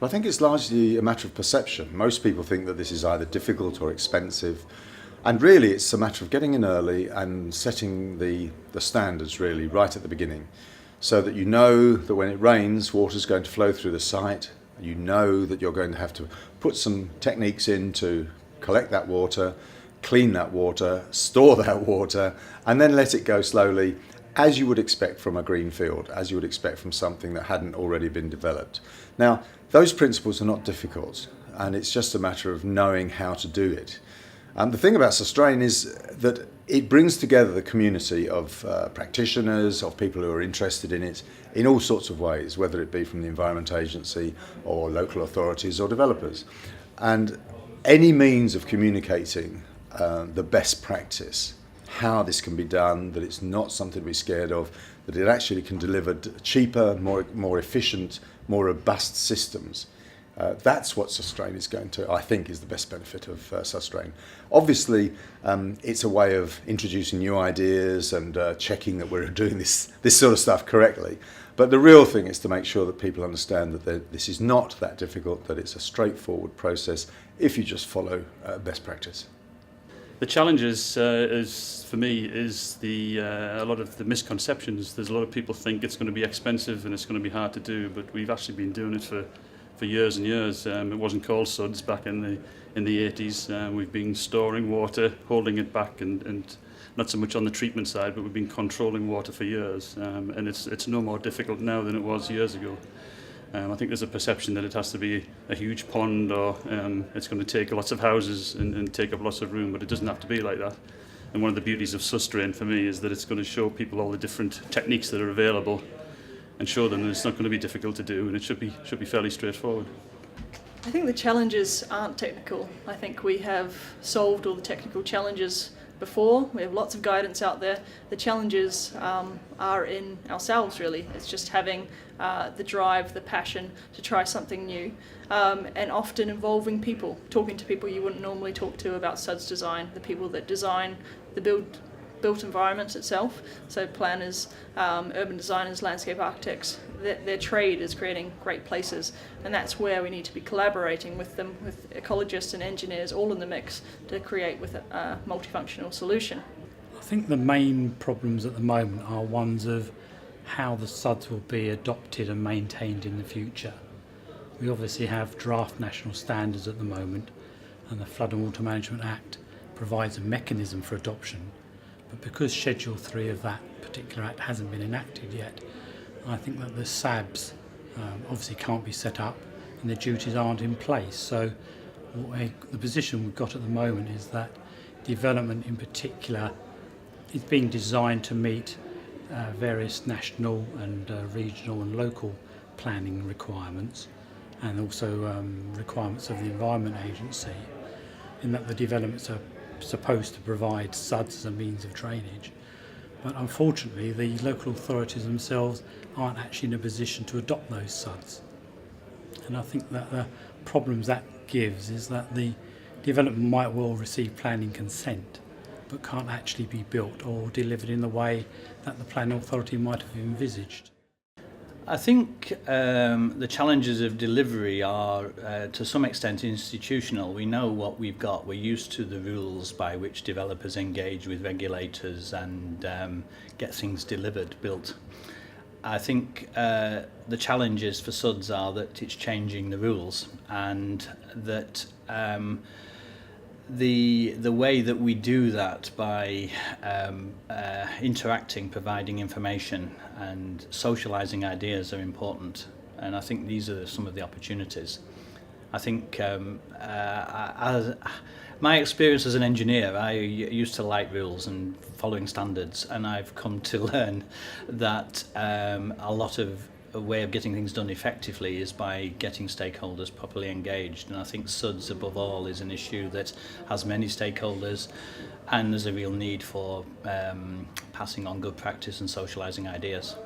Well, I think it's largely a matter of perception. Most people think that this is either difficult or expensive. And really, it's a matter of getting in early and setting the standards really right at the beginning, so that you know that when it rains, water's going to flow through the site. You know that you're going to have to put some techniques in to collect that water, clean that water, store that water, and then let it go slowly, as you would expect from a green field, as you would expect from something that hadn't already been developed. Now, those principles are not difficult, and it's just a matter of knowing how to do it. The thing about susdrain is that it brings together the community of practitioners, of people who are interested in it, in all sorts of ways, whether it be from the Environment Agency or local authorities or developers. And any means of communicating the best practice, how this can be done, that it's not something to be scared of, that it actually can deliver cheaper, more efficient, more robust systems. That's what susdrain is going to, I think, is the best benefit of susdrain. Obviously, it's a way of introducing new ideas and checking that we're doing this sort of stuff correctly. But the real thing is to make sure that people understand that this is not that difficult, that it's a straightforward process if you just follow best practice. The challenge is for me, is a lot of the misconceptions. There's a lot of people think it's going to be expensive and it's going to be hard to do, but we've actually been doing it for years and years. It wasn't called SuDS back in the 80s. We've been storing water, holding it back, and not so much on the treatment side, but we've been controlling water for years. And it's no more difficult now than it was years ago. I think there's a perception that it has to be a huge pond, or it's going to take lots of houses and take up lots of room, but it doesn't have to be like that. And one of the beauties of susdrain for me is that it's going to show people all the different techniques that are available, and show them that it's not going to be difficult to do, and it should be fairly straightforward. I think the challenges aren't technical. I think we have solved all the technical challenges before. We have lots of guidance out there. The challenges are in ourselves, really. It's just having the drive, the passion to try something new, and often involving people, talking to people you wouldn't normally talk to about SuDS design, the people that design the built environments itself, so planners, urban designers, landscape architects. Their trade is creating great places, and that's where we need to be collaborating with them, with ecologists and engineers all in the mix to create with a multifunctional solution. I think the main problems at the moment are ones of how the SuDS will be adopted and maintained in the future. We obviously have draft national standards at the moment, and the Flood and Water Management Act provides a mechanism for adoption. But because Schedule 3 of that particular Act hasn't been enacted yet, I think that the SABs obviously can't be set up and the duties aren't in place. So the position we've got at the moment is that development in particular is being designed to meet various national and regional and local planning requirements, and also requirements of the Environment Agency, in that the developments are supposed to provide SuDS as a means of drainage. But unfortunately, the local authorities themselves aren't actually in a position to adopt those SuDS. And I think that the problems that gives is that the development might well receive planning consent, but can't actually be built or delivered in the way that the planning authority might have envisaged. I think the challenges of delivery are to some extent institutional. We know what we've got. We're used to the rules by which developers engage with regulators and get things delivered, built. I think the challenges for SuDS are that it's changing the rules, and that the way that we do that by interacting, providing information and socialising ideas are important, and I think these are some of the opportunities. I think my experience as an engineer, I used to like rules and following standards, and I've come to learn that a lot of a way of getting things done effectively is by getting stakeholders properly engaged, and I think SuDS above all is an issue that has many stakeholders, and there's a real need for passing on good practice and socialising ideas.